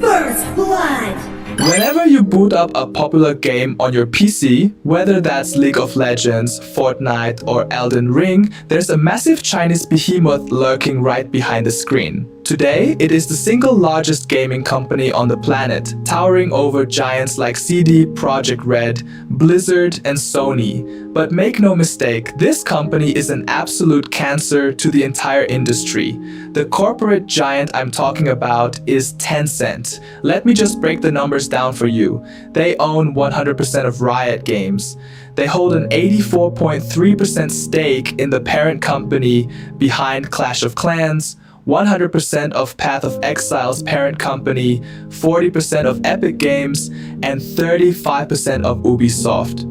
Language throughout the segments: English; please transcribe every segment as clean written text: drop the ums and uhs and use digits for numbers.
First Blood! Whenever you boot up a popular game on your PC, whether that's League of Legends, Fortnite, or Elden Ring, there's a massive Chinese behemoth lurking right behind the screen. Today, it is the single largest gaming company on the planet, towering over giants like CD Projekt Red, Blizzard, and Sony. But make no mistake, this company is an absolute cancer to the entire industry. The corporate giant I'm talking about is Tencent. Let me just break the numbers down for you. They own 100% of Riot Games. They hold an 84.3% stake in the parent company behind Clash of Clans, 100% of Path of Exile's parent company, 40% of Epic Games, and 35% of Ubisoft.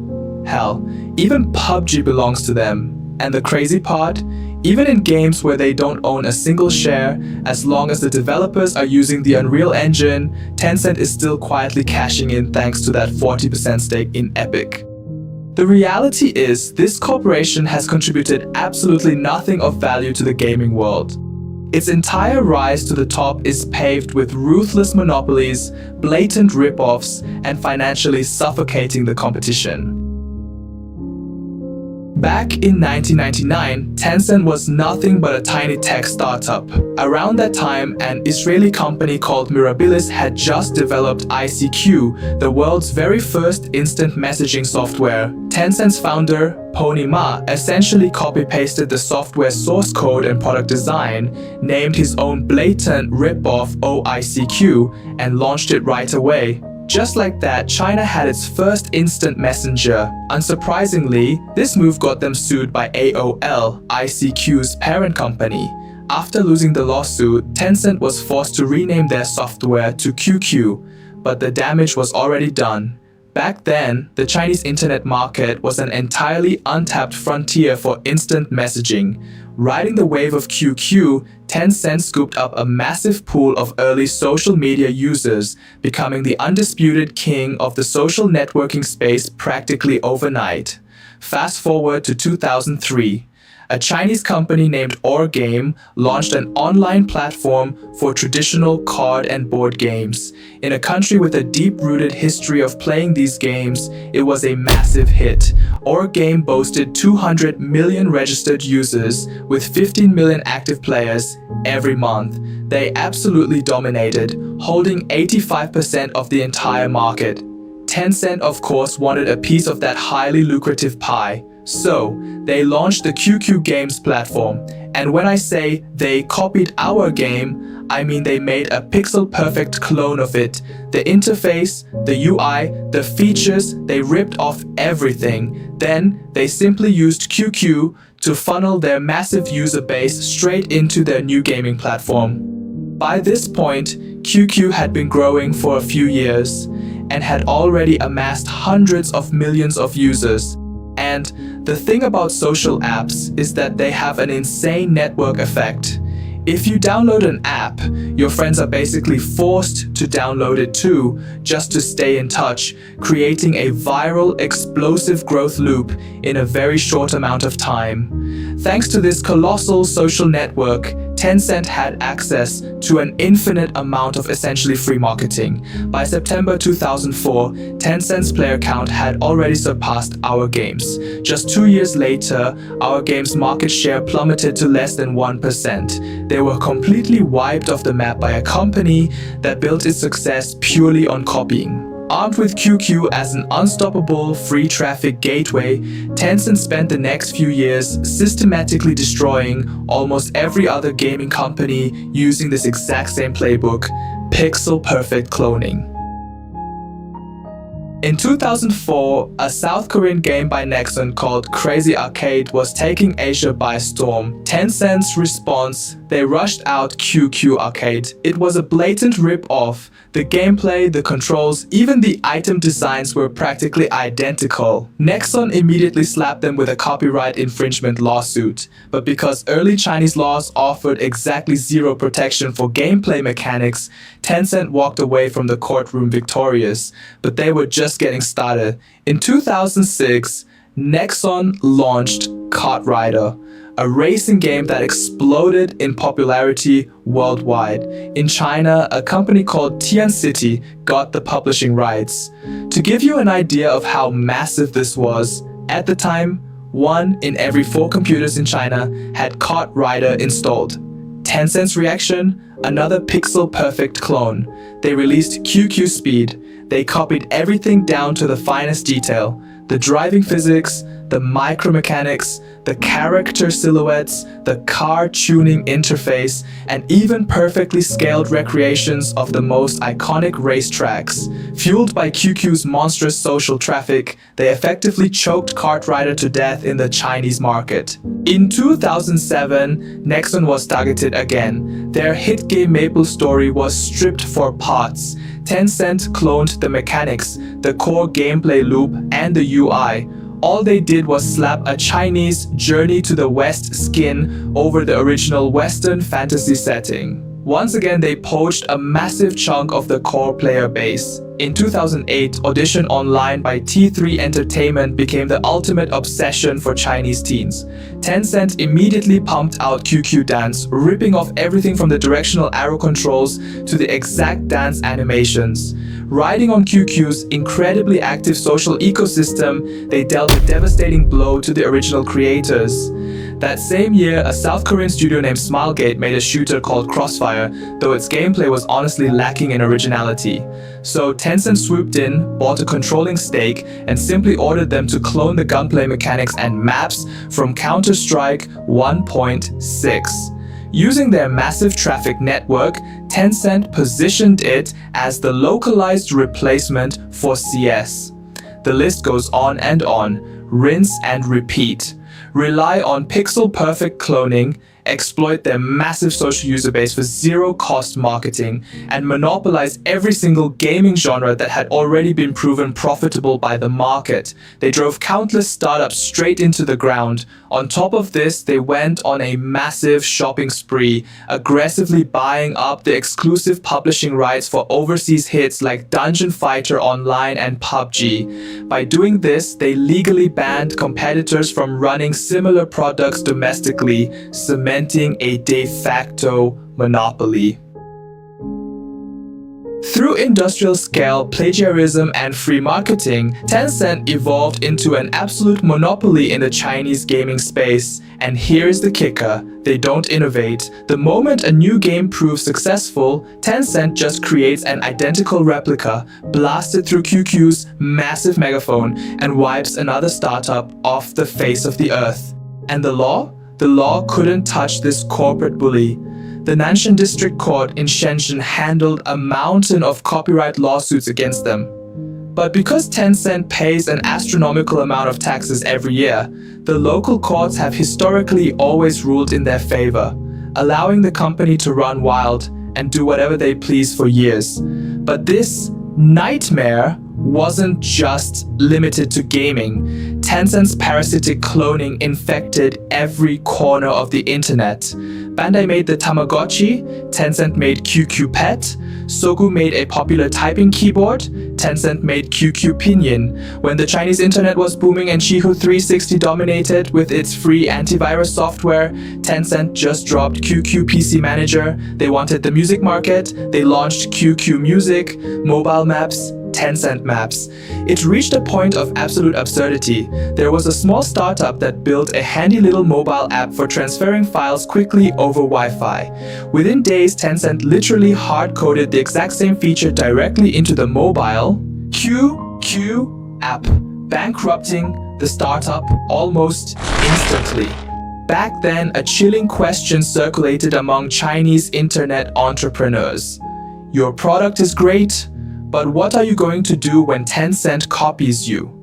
Hell, even PUBG belongs to them. And the crazy part? Even in games where they don't own a single share, as long as the developers are using the Unreal Engine, Tencent is still quietly cashing in thanks to that 40% stake in Epic. The reality is, this corporation has contributed absolutely nothing of value to the gaming world. Its entire rise to the top is paved with ruthless monopolies, blatant rip-offs, and financially suffocating the competition. Back in 1999, Tencent was nothing but a tiny tech startup. Around that time, an Israeli company called Mirabilis had just developed ICQ, the world's very first instant messaging software. Tencent's founder, Pony Ma, essentially copy-pasted the software source code and product design, named his own blatant rip-off OICQ, and launched it right away. Just like that, China had its first instant messenger. Unsurprisingly, this move got them sued by AOL, ICQ's parent company. After losing the lawsuit, Tencent was forced to rename their software to QQ, but the damage was already done. Back then, the Chinese internet market was an entirely untapped frontier for instant messaging. Riding the wave of QQ, Tencent scooped up a massive pool of early social media users, becoming the undisputed king of the social networking space practically overnight. Fast forward to 2003. A Chinese company named Orgame launched an online platform for traditional card and board games. In a country with a deep-rooted history of playing these games, it was a massive hit. Orgame boasted 200 million registered users with 15 million active players every month. They absolutely dominated, holding 85% of the entire market. Tencent, of course, wanted a piece of that highly lucrative pie. So, they launched the QQ Games platform, and when I say they copied our game, I mean they made a pixel-perfect clone of it. The interface, the UI, the features, they ripped off everything. Then, they simply used QQ to funnel their massive user base straight into their new gaming platform. By this point, QQ had been growing for a few years, and had already amassed hundreds of millions of users. And the thing about social apps is that they have an insane network effect. If you download an app, your friends are basically forced to download it too, just to stay in touch, creating a viral, explosive growth loop in a very short amount of time. Thanks to this colossal social network, Tencent had access to an infinite amount of essentially free marketing. By September 2004, Tencent's player count had already surpassed Our Games. Just 2 years later, Our Games' market share plummeted to less than 1%. They were completely wiped off the map by a company that built its success purely on copying. Armed with QQ as an unstoppable free traffic gateway, Tencent spent the next few years systematically destroying almost every other gaming company using this exact same playbook, pixel-perfect cloning. In 2004, a South Korean game by Nexon called Crazy Arcade was taking Asia by storm. Tencent's response, they rushed out QQ Arcade. It was a blatant rip-off. The gameplay, the controls, even the item designs were practically identical. Nexon immediately slapped them with a copyright infringement lawsuit. But because early Chinese laws offered exactly zero protection for gameplay mechanics, Tencent walked away from the courtroom victorious. But they were just getting started. In 2006, Nexon launched KartRider, a racing game that exploded in popularity worldwide. In China, a company called Tencent got the publishing rights. To give you an idea of how massive this was, at the time, 1 in every 4 computers in China had KartRider installed. Tencent's reaction? Another pixel-perfect clone. They released QQ Speed. They copied everything down to the finest detail. The driving physics, the micromechanics, the character silhouettes, the car tuning interface, and even perfectly scaled recreations of the most iconic racetracks. Fueled by QQ's monstrous social traffic, they effectively choked KartRider to death in the Chinese market. In 2007, Nexon was targeted again. Their hit game MapleStory was stripped for parts. Tencent cloned the mechanics, the core gameplay loop, and the UI. All they did was slap a Chinese Journey to the West skin over the original Western fantasy setting. Once again, they poached a massive chunk of the core player base. In 2008, Audition Online by T3 Entertainment became the ultimate obsession for Chinese teens. Tencent immediately pumped out QQ Dance, ripping off everything from the directional arrow controls to the exact dance animations. Riding on QQ's incredibly active social ecosystem, they dealt a devastating blow to the original creators. That same year, a South Korean studio named Smilegate made a shooter called Crossfire, though its gameplay was honestly lacking in originality. So Tencent swooped in, bought a controlling stake, and simply ordered them to clone the gunplay mechanics and maps from Counter-Strike 1.6. Using their massive traffic network, Tencent positioned it as the localized replacement for CS. The list goes on and on, rinse and repeat. Rely on pixel-perfect cloning, exploit their massive social user base for zero-cost marketing, and monopolize every single gaming genre that had already been proven profitable by the market. They drove countless startups straight into the ground. On top of this, they went on a massive shopping spree, aggressively buying up the exclusive publishing rights for overseas hits like Dungeon Fighter Online and PUBG. By doing this, they legally banned competitors from running similar products domestically, cementing a de facto monopoly. Through industrial-scale plagiarism and free marketing, Tencent evolved into an absolute monopoly in the Chinese gaming space. And here's the kicker, they don't innovate. The moment a new game proves successful, Tencent just creates an identical replica, blasted through QQ's massive megaphone, and wipes another startup off the face of the earth. And the law? The law couldn't touch this corporate bully. The Nanshan District Court in Shenzhen handled a mountain of copyright lawsuits against them. But because Tencent pays an astronomical amount of taxes every year, the local courts have historically always ruled in their favor, allowing the company to run wild and do whatever they please for years. But this nightmare wasn't just limited to gaming. Tencent's parasitic cloning infected every corner of the internet. Bandai made the Tamagotchi, Tencent made QQ Pet, Sogu made a popular typing keyboard, Tencent made QQ Pinyin. When the Chinese internet was booming and Qihoo 360 dominated with its free antivirus software, Tencent just dropped QQ PC Manager. They wanted the music market, they launched QQ Music, mobile maps, Tencent Maps. It reached a point of absolute absurdity. There was a small startup that built a handy little mobile app for transferring files quickly over Wi-Fi. Within days, Tencent literally hard-coded the exact same feature directly into the mobile QQ app, bankrupting the startup almost instantly. Back then, a chilling question circulated among Chinese internet entrepreneurs. Your product is great, but what are you going to do when Tencent copies you?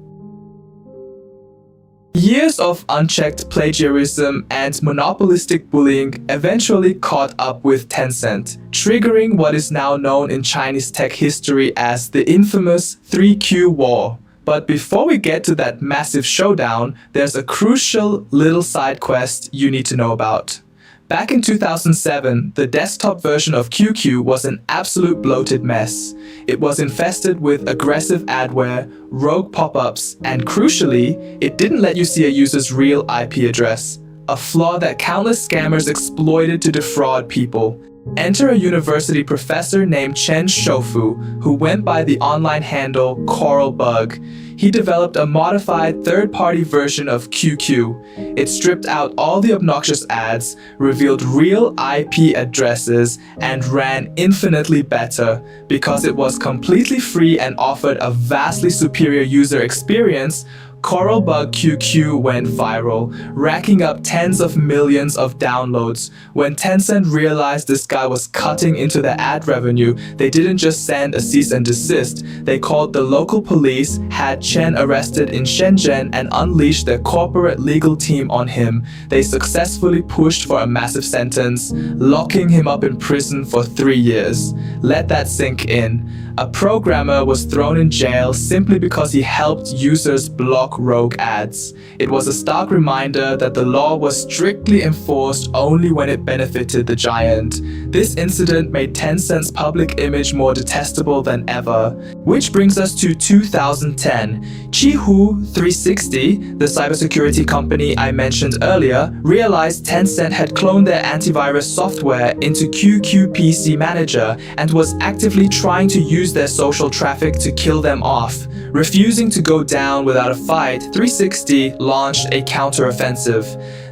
Years of unchecked plagiarism and monopolistic bullying eventually caught up with Tencent, triggering what is now known in Chinese tech history as the infamous 3Q War. But before we get to that massive showdown, there's a crucial little side quest you need to know about. Back in 2007, the desktop version of QQ was an absolute bloated mess. It was infested with aggressive adware, rogue pop-ups, and crucially, it didn't let you see a user's real IP address. a flaw that countless scammers exploited to defraud people. Enter a university professor named Chen Shoufu, who went by the online handle CoralBug. He developed a modified third-party version of QQ. It stripped out all the obnoxious ads, revealed real IP addresses, and ran infinitely better. Because it was completely free and offered a vastly superior user experience, CoralBug QQ went viral, racking up tens of millions of downloads. When Tencent realized this guy was cutting into their ad revenue, they didn't just send a cease and desist. They called the local police, had Chen arrested in Shenzhen, and unleashed their corporate legal team on him. They successfully pushed for a massive sentence, locking him up in prison for 3 years. Let that sink in. A programmer was thrown in jail simply because he helped users block rogue ads. It was a stark reminder that the law was strictly enforced only when it benefited the giant. This incident made Tencent's public image more detestable than ever. Which brings us to 2010. Qihoo 360, the cybersecurity company I mentioned earlier, realized Tencent had cloned their antivirus software into QQ PC Manager and was actively trying to use their social traffic to kill them off. Refusing to go down without a fight, 360 launched a counteroffensive.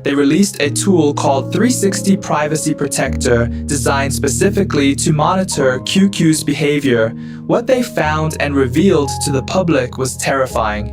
They released a tool called 360 Privacy Protector, designed specifically to monitor QQ's behavior. What they found and revealed to the public was terrifying.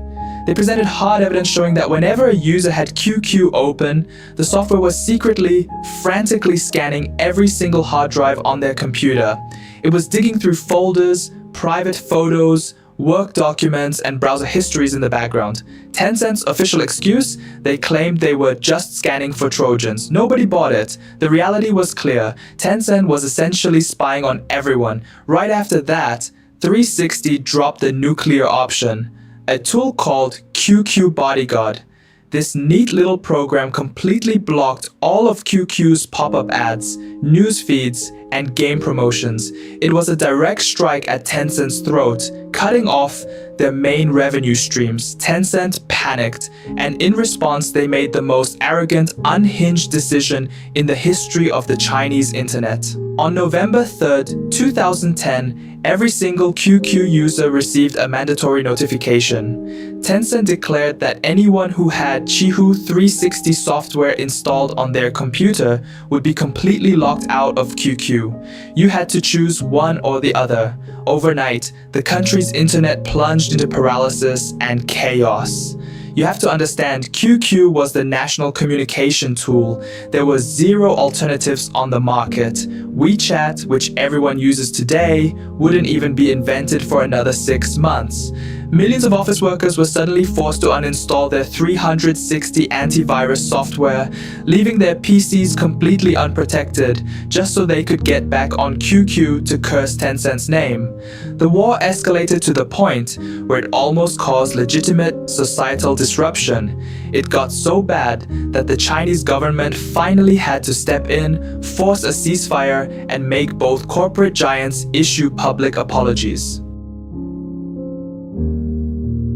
They presented hard evidence showing that whenever a user had QQ open, the software was secretly, frantically scanning every single hard drive on their computer. It was digging through folders, private photos, work documents, and browser histories in the background. Tencent's official excuse? They claimed they were just scanning for Trojans. Nobody bought it. The reality was clear. Tencent was essentially spying on everyone. Right after that, 360 dropped the nuclear option, a tool called QQ Bodyguard. This neat little program completely blocked all of QQ's pop-up ads, news feeds, and game promotions. It was a direct strike at Tencent's throat, cutting off their main revenue streams. Tencent panicked, and in response they made the most arrogant, unhinged decision in the history of the Chinese internet. On November 3rd, 2010, every single QQ user received a mandatory notification. Tencent declared that anyone who had Qihoo 360 software installed on their computer would be completely locked out of QQ. You had to choose one or the other. Overnight, the country's internet plunged into paralysis and chaos. You have to understand, QQ was the national communication tool. There were zero alternatives on the market. WeChat, which everyone uses today, wouldn't even be invented for another 6 months. Millions of office workers were suddenly forced to uninstall their 360 antivirus software, leaving their PCs completely unprotected, just so they could get back on QQ to curse Tencent's name. The war escalated to the point where it almost caused legitimate societal disruption. It got so bad that the Chinese government finally had to step in, force a ceasefire, and make both corporate giants issue public apologies.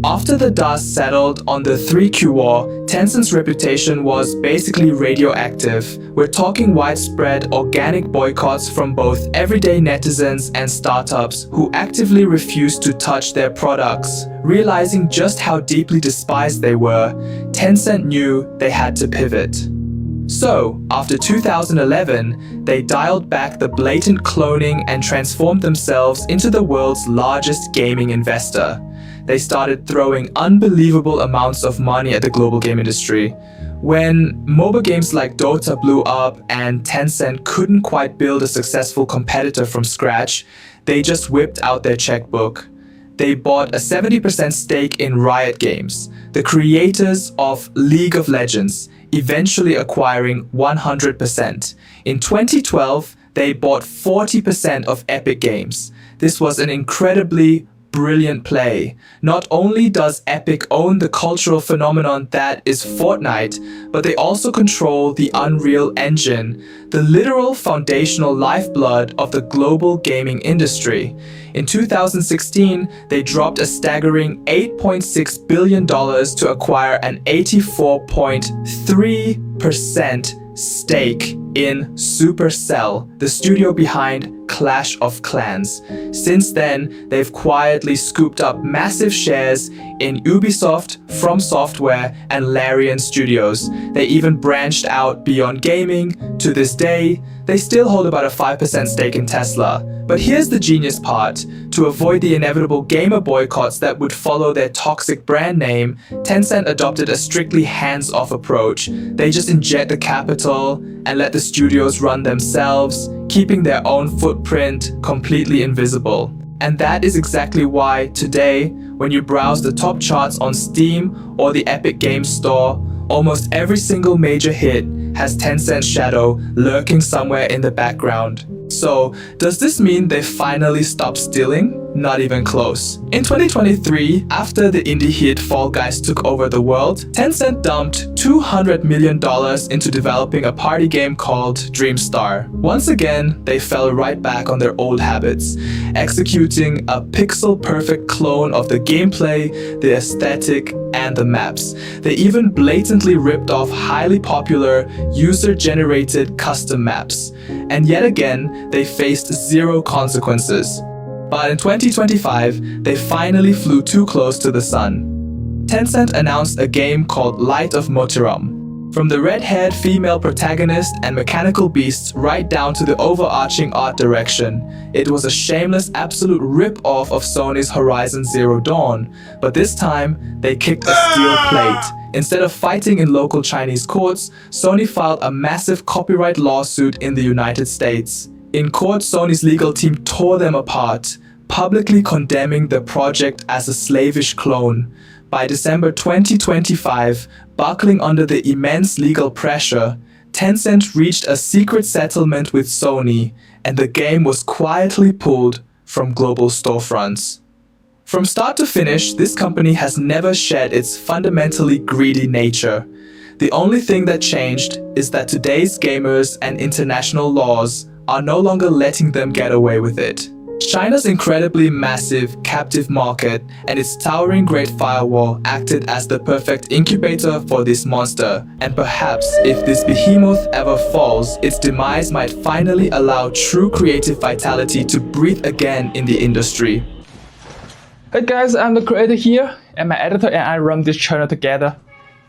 After the dust settled on the 3Q war, Tencent's reputation was basically radioactive. We're talking widespread organic boycotts from both everyday netizens and startups who actively refused to touch their products. Realizing just how deeply despised they were, Tencent knew they had to pivot. So, after 2011, they dialed back the blatant cloning and transformed themselves into the world's largest gaming investor. They started throwing unbelievable amounts of money at the global game industry. When mobile games like Dota blew up and Tencent couldn't quite build a successful competitor from scratch, they just whipped out their checkbook. They bought a 70% stake in Riot Games, the creators of League of Legends, eventually acquiring 100%. In 2012, they bought 40% of Epic Games. This was an incredibly brilliant play. Not only does Epic own the cultural phenomenon that is Fortnite, but they also control the Unreal Engine, the literal foundational lifeblood of the global gaming industry. In 2016, they dropped a staggering $8.6 billion to acquire an 84.3% stake in Supercell, the studio behind Clash of Clans. Since then, they've quietly scooped up massive shares in Ubisoft, From Software, and Larian Studios. They even branched out beyond gaming. To this day, they still hold about a 5% stake in Tesla. But here's the genius part. To avoid the inevitable gamer boycotts that would follow their toxic brand name, Tencent adopted a strictly hands-off approach. They just inject the capital and let the studios run themselves, keeping their own footprint completely invisible. And that is exactly why today, when you browse the top charts on Steam or the Epic Games Store, almost every single major hit has Tencent's shadow lurking somewhere in the background. So, does this mean they finally stopped stealing? Not even close. In 2023, after the indie hit Fall Guys took over the world, Tencent dumped $200 million into developing a party game called DreamStar. Once again, they fell right back on their old habits, executing a pixel-perfect clone of the gameplay, the aesthetic, and the maps. They even blatantly ripped off highly popular, user-generated custom maps. And yet again, they faced zero consequences. But in 2025, they finally flew too close to the sun. Tencent announced a game called Light of Motiram. From the red-haired female protagonist and mechanical beasts right down to the overarching art direction, it was a shameless absolute rip-off of Sony's Horizon Zero Dawn. But this time, they kicked a steel plate. Instead of fighting in local Chinese courts, Sony filed a massive copyright lawsuit in the United States. In court, Sony's legal team tore them apart, publicly condemning the project as a slavish clone. By December 2025, buckling under the immense legal pressure, Tencent reached a secret settlement with Sony, and the game was quietly pulled from global storefronts. From start to finish, this company has never shed its fundamentally greedy nature. The only thing that changed is that today's gamers and international laws are no longer letting them get away with it. China's incredibly massive captive market and its towering Great Firewall acted as the perfect incubator for this monster, and perhaps if this behemoth ever falls, its demise might finally allow true creative vitality to breathe again in the industry. Hey guys, I'm the creator here, and my editor and I run this channel together.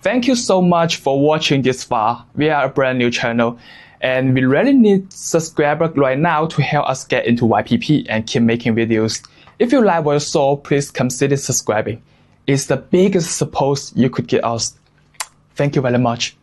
Thank you so much for watching this far. We are a brand new channel, and we really need subscribers right now to help us get into YPP and keep making videos. If you like what you saw, please consider subscribing. It's the biggest support you could get us. Thank you very much.